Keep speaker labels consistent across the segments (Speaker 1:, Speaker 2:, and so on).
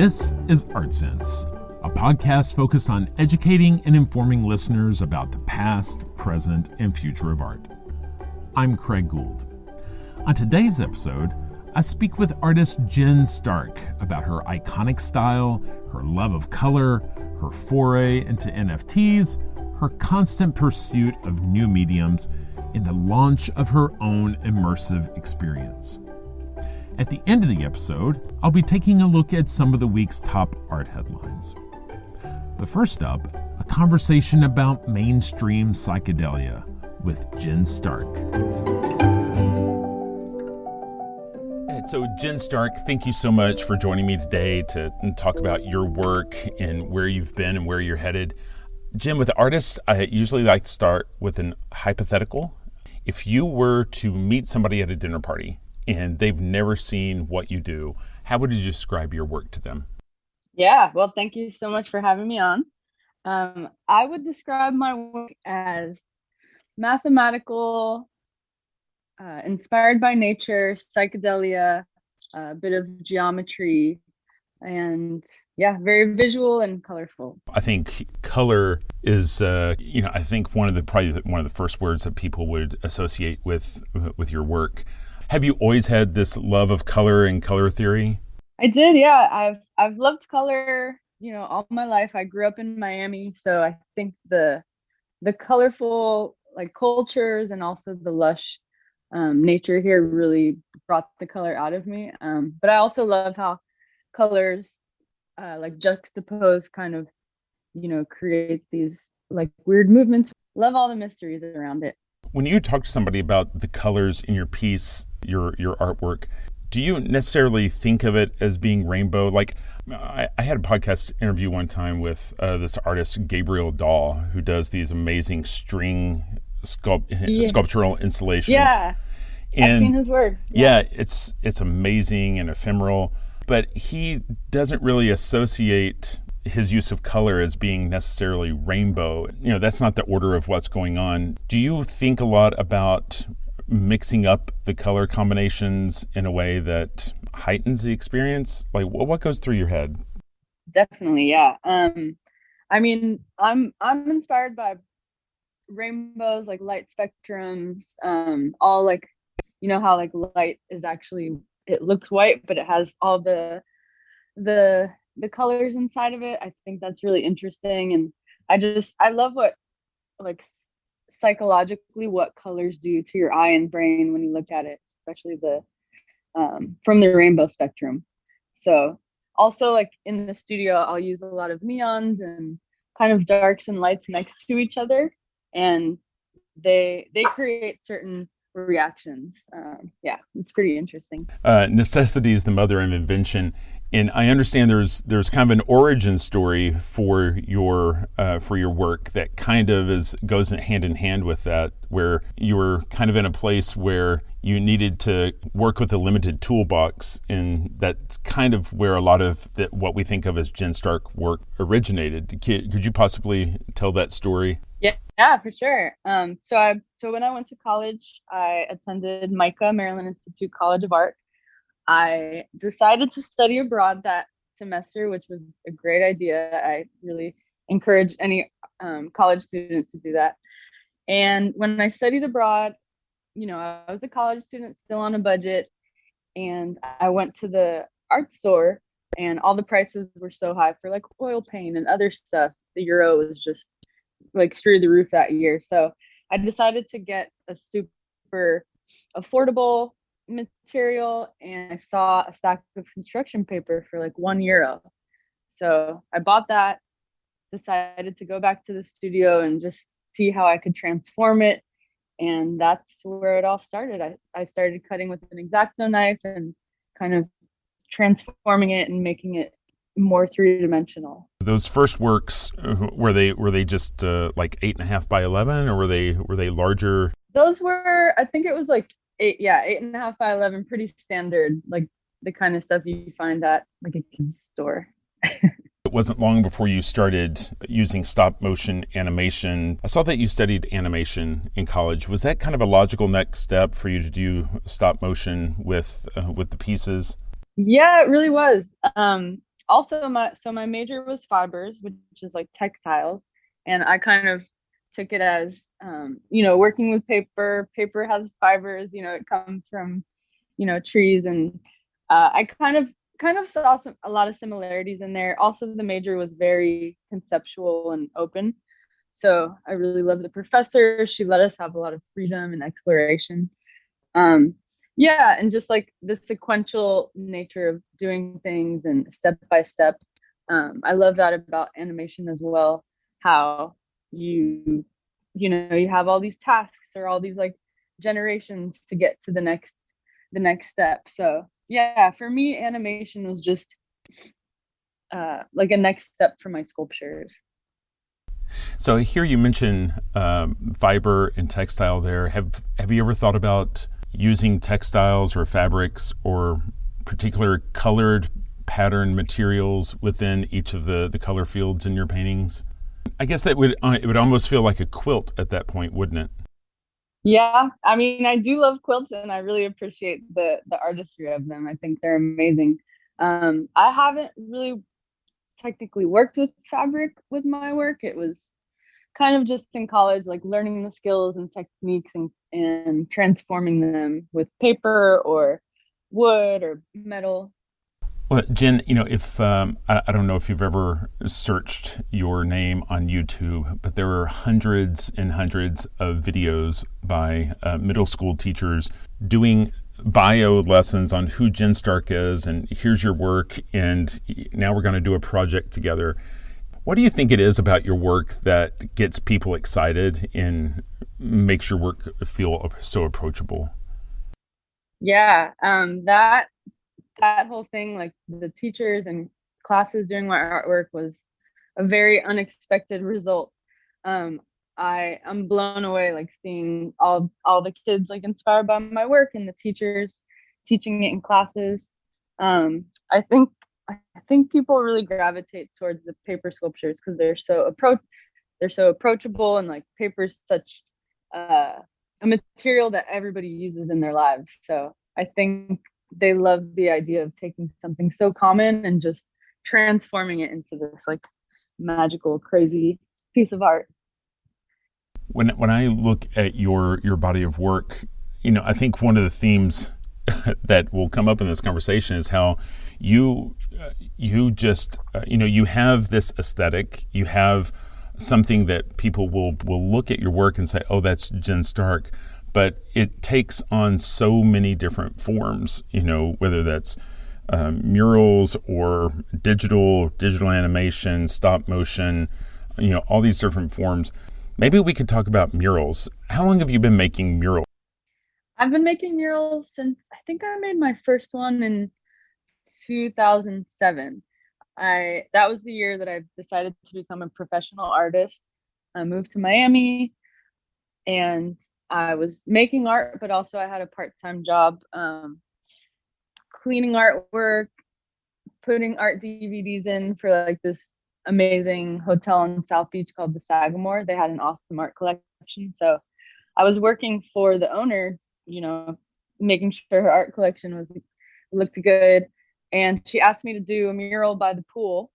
Speaker 1: This is Art Sense, a podcast focused on educating and informing listeners about the past, present, and future of art. I'm Craig Gould. On today's episode, I speak with artist Jen Stark about her iconic style, her love of color, her foray into NFTs, her constant pursuit of new mediums, and the launch of her own immersive experience. At the end of the episode, I'll be taking a look at some of the week's top art headlines. But first up, a conversation about mainstream psychedelia with Jen Stark. So Jen Stark, thank you so much for joining me today to talk about your work and where you've been and where you're headed. Jen, with artists, I usually like to start with an hypothetical. If you were to meet somebody at a dinner party and they've never seen what you do, how would you describe your work to them?
Speaker 2: Yeah, well, thank you so much for having me on. I would describe my work as mathematical, inspired by nature, psychedelia, a bit of geometry, and yeah, very visual and colorful.
Speaker 1: I think color is, I think one of the first words that people would associate with your work. Have you always had this love of color and color theory?
Speaker 2: I did, yeah. I've loved color, all my life. I grew up in Miami, so I think the colorful cultures and also the lush nature here really brought the color out of me. But I also love how colors juxtapose kind of, create these weird movements. Love all the mysteries around it.
Speaker 1: When you talk to somebody about the colors in your piece, your artwork, do you necessarily think of it as being rainbow? I had a podcast interview one time with this artist, Gabriel Dahl, who does these amazing string sculptural installations.
Speaker 2: Yeah, I've seen his work.
Speaker 1: Yeah, it's amazing and ephemeral, but he doesn't really associate his use of color as being necessarily rainbow. That's not the order of what's going on. Do you think a lot about mixing up the color combinations in a way that heightens the experience? What goes through your head?
Speaker 2: Definitely, yeah. I mean, I'm inspired by rainbows, light spectrums, all how light is actually, it looks white, but it has all the colors inside of it. I think that's really interesting, and I love what psychologically what colors do to your eye and brain when you look at it, especially the from the rainbow spectrum. So also in the studio, I'll use a lot of neons and kind of darks and lights next to each other, and they create certain reactions. It's pretty interesting.
Speaker 1: Necessity is the mother of invention, and I understand there's kind of an origin story for your work that kind of goes hand in hand with that, where you were kind of in a place where you needed to work with a limited toolbox, and that's kind of where a lot of what we think of as Jen Stark work originated. Could you possibly tell that story?
Speaker 2: Yeah, for sure. So when I went to college, I attended MICA, Maryland Institute College of Art. I decided to study abroad that semester, which was a great idea. I really encourage any college student to do that. And when I studied abroad, I was a college student still on a budget, and I went to the art store, and all the prices were so high for oil paint and other stuff. The euro was just through the roof that year. So I decided to get a super affordable material, and I saw a stack of construction paper for €1. So I bought that, decided to go back to the studio and just see how I could transform it. And that's where it all started. I started cutting with an X-Acto knife and kind of transforming it and making it more three-dimensional.
Speaker 1: Those first works, were they just 8.5 by 11, or were they larger?
Speaker 2: Those were, I think it was 8.5 by 11, pretty standard, the kind of stuff you find at a kid's store.
Speaker 1: It wasn't long before you started using stop motion animation. I saw that you studied animation in college. Was that kind of a logical next step for you to do stop motion with the pieces?
Speaker 2: Yeah, it really was. also my major was fibers, which is like textiles, and I kind of took it as working with paper has fibers, it comes from trees, and I kind of saw a lot of similarities in there. Also, the major was very conceptual and open, so I really loved the professor. She let us have a lot of freedom and exploration. um yeah, and just like the sequential nature of doing things and step by step. I love that about animation as well, how you have all these tasks or all these like generations to get to the next step. So yeah, for me animation was just like a next step for my sculptures.
Speaker 1: So here you mention fiber and textile there. Have you ever thought about using textiles or fabrics or particular colored pattern materials within each of the color fields in your paintings? I guess that it would almost feel like a quilt at that point, wouldn't it?
Speaker 2: Yeah, I mean, I do love quilts, and I really appreciate the artistry of them. I think they're amazing. I haven't really technically worked with fabric with my work. It was kind of just in college, like learning the skills and techniques, and transforming them with paper or wood or metal.
Speaker 1: Well, Jen, if I don't know if you've ever searched your name on YouTube, but there are hundreds and hundreds of videos by middle school teachers doing bio lessons on who Jen Stark is, and here's your work, and now we're going to do a project together. What do you think it is about your work that gets people excited and makes your work feel so approachable?
Speaker 2: Yeah, that whole thing, like the teachers and classes doing my artwork, was a very unexpected result. I'm blown away, like seeing all the kids like inspired by my work, and the teachers teaching it in classes. I think people really gravitate towards the paper sculptures because they're so approachable, and like paper is such a material that everybody uses in their lives. So I think they love the idea of taking something so common and just transforming it into this like magical, crazy piece of art.
Speaker 1: When I look at your body of work, I think one of the themes that will come up in this conversation is how you just you have this aesthetic, you have something that people will look at your work and say, oh, that's Jen Stark, but it takes on so many different forms, whether that's murals or digital animation, stop motion, all these different forms. Maybe we could talk about murals. How long have you been making murals?
Speaker 2: I've been making murals since I think I made my first one in 2007. That was the year that I decided to become a professional artist. I moved to Miami, and I was making art, but also I had a part-time job, cleaning artwork, putting art DVDs in for like this amazing hotel in South Beach called the Sagamore. They had an awesome art collection. So I was working for the owner, making sure her art collection looked good. And she asked me to do a mural by the pool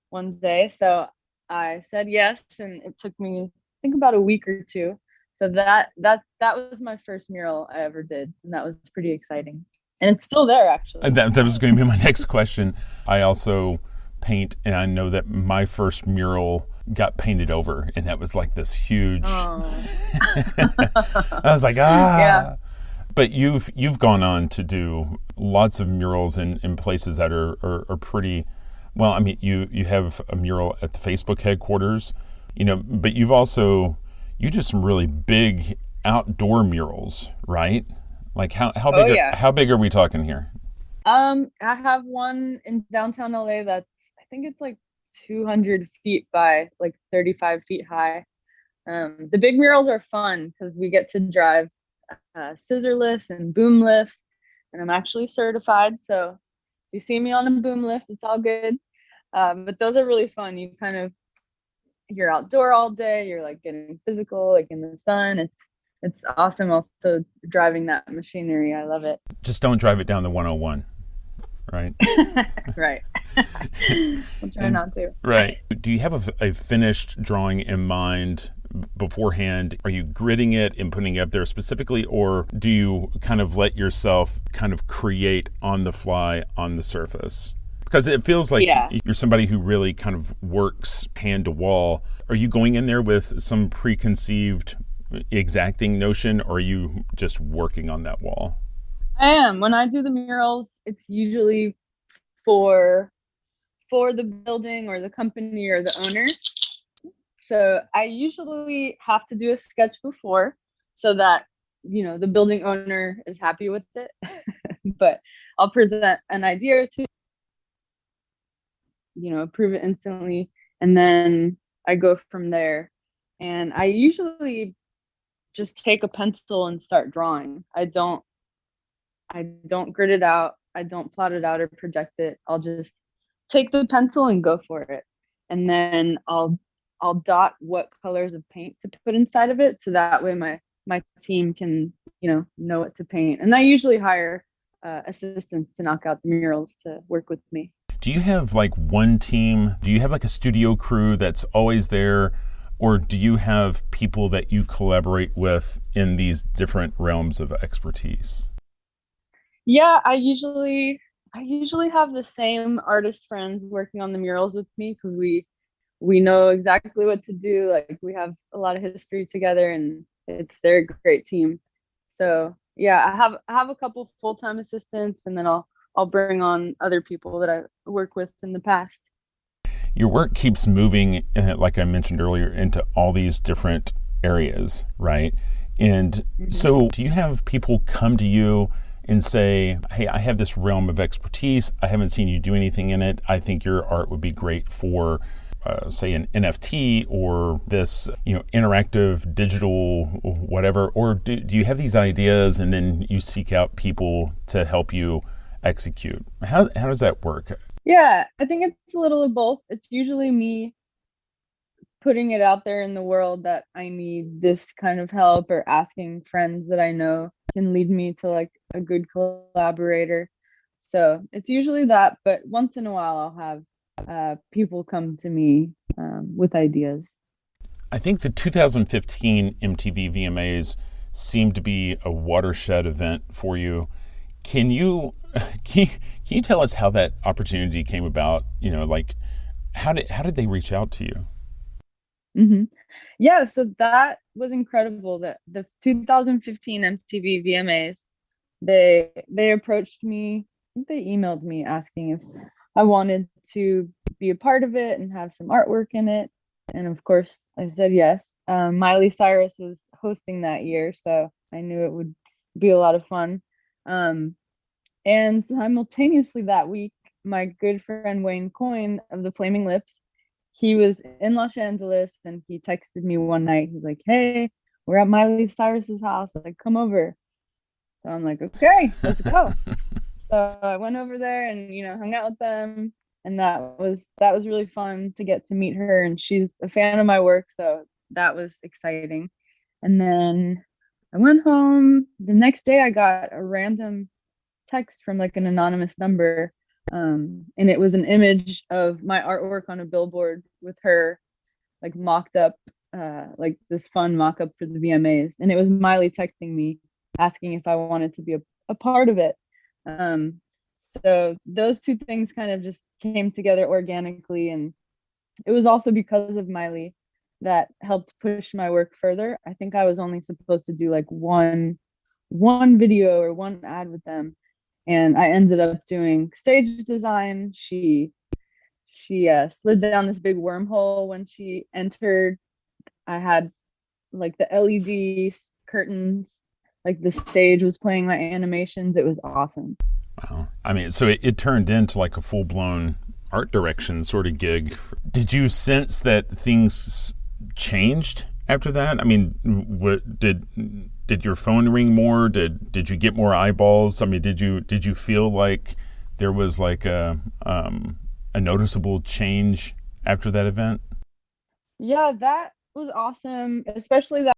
Speaker 2: one day. So I said yes, and it took me, I think, about a week or two. So that was my first mural I ever did, and that was pretty exciting. And it's still there, actually.
Speaker 1: That was going to be my next question. I also paint, and I know that my first mural got painted over, and that was like this huge.
Speaker 2: Oh.
Speaker 1: I was like,
Speaker 2: Yeah.
Speaker 1: But you've gone on to do lots of murals in places that are pretty. Well, I mean, you have a mural at the Facebook headquarters, but you do some really big outdoor murals, right? Like how big?
Speaker 2: Oh, yeah.
Speaker 1: How big are we talking here?
Speaker 2: I have one in downtown LA that's, I think it's like 200 feet by like 35 feet high. The big murals are fun because we get to drive scissor lifts and boom lifts, and I'm actually certified. So if you see me on a boom lift, it's all good. But those are really fun. You're outdoor all day. You're like getting physical, like in the sun. It's awesome. Also driving that machinery, I love it.
Speaker 1: Just don't drive it down the 101. right?
Speaker 2: Right. I'll try
Speaker 1: And
Speaker 2: not to.
Speaker 1: right. Do you have a finished drawing in mind beforehand? Are you gridding it and putting it up there specifically, or do you kind of let yourself kind of create on the fly on the surface? Because it feels like
Speaker 2: Yeah.
Speaker 1: you're somebody who really kind of works hand to wall. Are you going in there with some preconceived exacting notion, or are you just working on that wall?
Speaker 2: I am. When I do the murals, it's usually for the building or the company or the owner. So I usually have to do a sketch before so that, the building owner is happy with it. But I'll present an idea or two, approve it instantly, and then I go from there. And I usually just take a pencil and start drawing. I don't grid it out. I don't plot it out or project it. I'll just take the pencil and go for it. And then I'll dot what colors of paint to put inside of it, so that way my team can, know what to paint. And I usually hire assistants to knock out the murals to work with me.
Speaker 1: Do you have like one team? Do you have like a studio crew that's always there? Or do you have people that you collaborate with in these different realms of expertise?
Speaker 2: Yeah, I usually have the same artist friends working on the murals with me, because we know exactly what to do. Like, we have a lot of history together, and they're a great team. So yeah, I have a couple full-time assistants, and then I'll bring on other people that I work with in the past.
Speaker 1: Your work keeps moving, like I mentioned earlier, into all these different areas, right? And so do you have people come to you and say, hey, I have this realm of expertise. I haven't seen you do anything in it. I think your art would be great for, say, an NFT or this, interactive digital whatever. Or do you have these ideas and then you seek out people to help you execute? How does that work?
Speaker 2: Yeah, I think it's a little of both. It's usually me putting it out there in the world that I need this kind of help, or asking friends that I know can lead me to like a good collaborator. So it's usually that, but once in a while I'll have people come to me with ideas.
Speaker 1: I think the 2015 MTV VMAs seemed to be a watershed event for you. Can you can you tell us how that opportunity came about? Like how did they reach out to you?
Speaker 2: hmm Yeah, so that was incredible. That the 2015 MTV VMAs, they approached me. I think they emailed me asking if I wanted to be a part of it and have some artwork in it. And of course, I said yes. Miley-Cyrus was hosting that year, so I knew it would be a lot of fun. Um, and simultaneously that week, my good friend Wayne Coyne of the Flaming Lips, he was in Los Angeles, and he texted me one night. He's like, "Hey, we're at Miley Cyrus's house. Like, come over." So I'm like, "Okay, let's go." So I went over there and hung out with them, and that was really fun to get to meet her. And she's a fan of my work, so that was exciting. And then I went home. The next day, I got a random text from like an anonymous number, and it was an image of my artwork on a billboard with her like mocked up, like this fun mock-up for the VMAs. And it was Miley texting me asking if I wanted to be a part of it. So those two things kind of just came together organically, and it was also because of Miley that helped push my work further. I think I was only supposed to do like one video or one ad with them, and I ended up doing stage design. She slid down this big wormhole when she entered. I had like the LED curtains, like the stage was playing my animations. It was awesome.
Speaker 1: Wow. I mean, so it turned into like a full-blown art direction sort of gig. Did you sense that things changed after that? I mean, what did your phone ring more? Did you get more eyeballs? I mean, did you feel like there was like a noticeable change after that event?
Speaker 2: Yeah, that was awesome, especially that